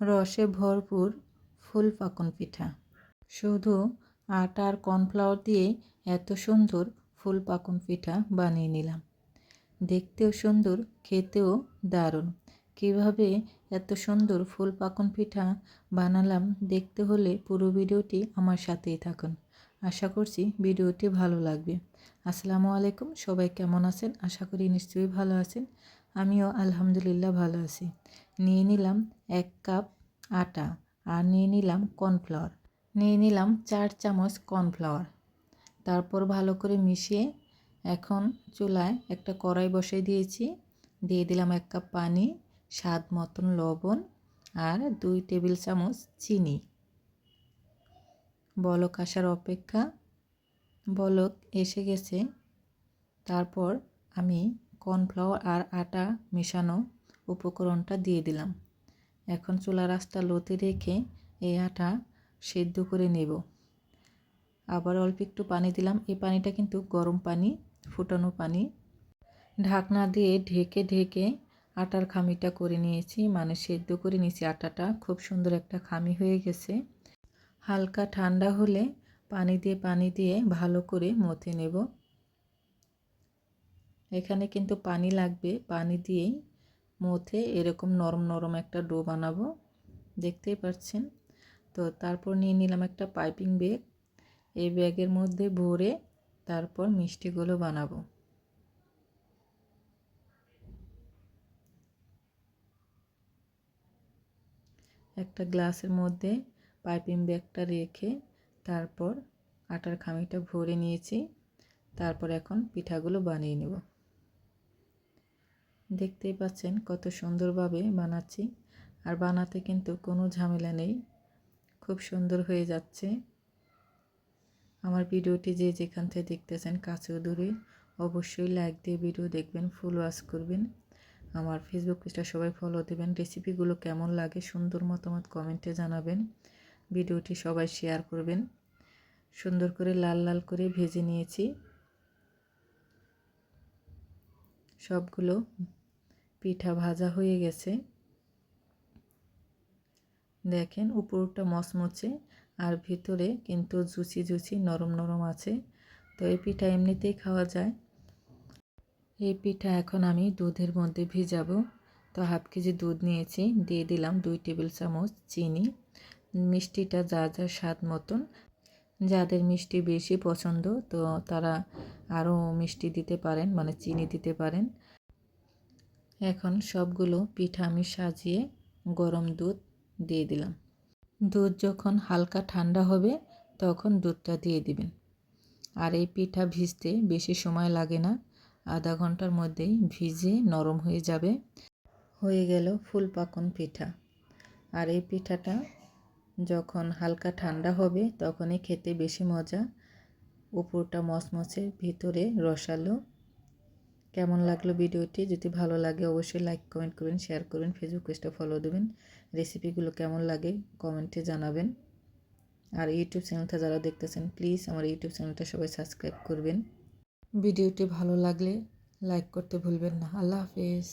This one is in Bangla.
রসে ভরপুর ফুল পাকন পিঠা। শুধু আটা আর কর্নফ্লাওয়ার দিয়ে এত সুন্দর ফুল পাকন পিঠা বানিয়ে নিলাম। দেখতেও সুন্দর, খেতেও দারুণ। কিভাবে এত সুন্দর ফুল পাকন পিঠা বানালাম দেখতে হলে পুরো ভিডিওটি আমার সাথেই থাকুন। আশা করছি ভিডিওটি ভালো লাগবে। আসসালামু আলাইকুম, সবাই কেমন আছেন? আশা করি নিশ্চয়ই ভালো আছেন। আমিও আলহামদুলিল্লাহ ভালো আছি। নিয়ে নিলাম 1 কাপ আটা আর নিয়ে নিলাম কর্নফ্লাওয়ার। নিয়ে নিলাম 4 চামচ কর্নফ্লাওয়ার। তারপর ভালো করে মিশিয়ে এখন চুলায় একটা কড়াই বসিয়ে দিয়েছি। দিয়ে দিলাম 1 কাপ পানি, স্বাদ মতন লবণ আর 2 টেবিল চামচ চিনি। বলক আসার অপেক্ষা। বলক এসে গেছে। তারপর আমি কর্নফ্লাওয়ার আর আটা মেশানো উপকরণটা দিয়ে দিলাম। এখন চুলার আঁচটা লোতে রেখে এই আটা সেদ্ধ করে নেব। আবার অল্প একটু পানি দিলাম। এই পানিটা কিন্তু গরম পানি, ফুটানো পানি। ঢাকনা দিয়ে ঢেকে ঢেকে আটার খামিটা করে নিয়েছি, মানে সেদ্ধ করে নিয়েছি। আটাটা খুব সুন্দর একটা খামি হয়ে গেছে। হালকা ঠান্ডা হলে পানি দিয়ে ভালো করে মথে নেব। এখানে কিন্তু পানি লাগবে। পানি দিয়েই মথে এরকম নরম নরম একটা ডো বানাবো, দেখতেই পাচ্ছেন। তো তারপর নিয়ে নিলাম একটা পাইপিং ব্যাগ। এই ব্যাগের মধ্যে ভরে তারপর মিষ্টিগুলো বানাবো। একটা গ্লাসের মধ্যে পাইপিং ব্যাগটা রেখে তারপর আটার খামিটা ভরে নিয়েছি। তারপর এখন পিঠাগুলো বানিয়ে নেব। দেখতেই পাচ্ছেন কত সুন্দরভাবে বানাচ্ছি। আর বানাতে কিন্তু কোনো ঝামেলা নেই, খুব সুন্দর হয়ে যাচ্ছে। আমার ভিডিওটি যে যেখান থেকে দেখতেছেন কাছেও দূরে অবশ্যই লাইক দিয়ে ভিডিও দেখবেন, ফুল ওয়াচ করবেন। আমার ফেসবুক পেজটা সবাই ফলো দেবেন। রেসিপিগুলো কেমন লাগে সুন্দর মতামত কমেন্টে জানাবেন। ভিডিওটি সবাই শেয়ার করবেন। সুন্দর করে লাল লাল করে ভেজে নিয়েছি। সবগুলো পিঠা ভাজা হয়ে গেছে। দেখেন উপরটা মচমচে আর ভিতরে কিন্তু জুচি জুচি নরম নরম আছে। তো এই পিঠা এমনিতেই খাওয়া যায়। এই পিঠা এখন আমি দুধের মধ্যে ভিজাবো। তো হাফ কেজি দুধ নিয়েছি, দিয়ে দিলাম 2 টেবিল চামচ চিনি। মিষ্টিটা যা যা স্বাদ মতন। যাদের মিষ্টি বেশি পছন্দ তো তারা আরও মিষ্টি দিতে পারেন, মানে চিনি দিতে পারেন। এখন সবগুলো পিঠা আমি সাজিয়ে গরম দুধ দিয়ে দিলাম। দুধ যখন হালকা ঠান্ডা হবে তখন দুধটা দিয়ে দিবেন। আর এই পিঠা ভিজতে বেশি সময় লাগে না, আধা ঘন্টার মধ্যেই ভিজে নরম হয়ে যাবে। হয়ে গেল ফুল পাকন পিঠা। আর এই পিঠাটা যখন হালকা ঠান্ডা হবে তখনই খেতে বেশি মজা। উপরটা মচমচে, ভিতরে রসালো। কেমন লাগলো ভিডিওটি? যদি ভালো লাগে অবশ্যই লাইক কমেন্ট করবেন, শেয়ার করবেন, ফেসবুক পেজটা ফলো দেবেন। রেসিপিগুলো কেমন লাগে কমেন্টে জানাবেন। আর ইউটিউব চ্যানেলটা যারা দেখতেছেন প্লিজ আমার ইউটিউব চ্যানেলটা সবাই সাবস্ক্রাইব করবেন। ভিডিওটি ভালো লাগলে লাইক করতে ভুলবেন না। আল্লাহ হাফেজ।